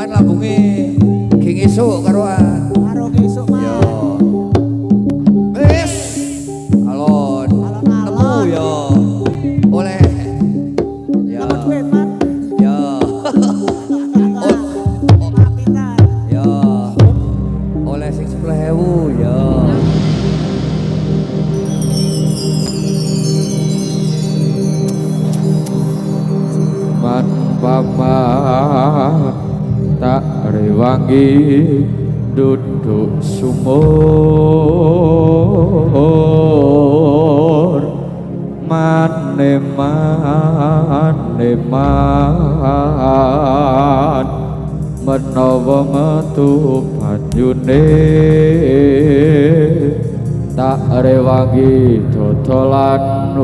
kan lambunge geng esuk karoan. Karo esuk mah. Yo. Wis. Alon. Temu yo. Oleh. Ya. Duit man. Ya. Kapitan. Ya. Oleh sing 10.000 ya. Man paman tak rewangi duduk sumur maneman menawa metu banyune tak rewangi dodolan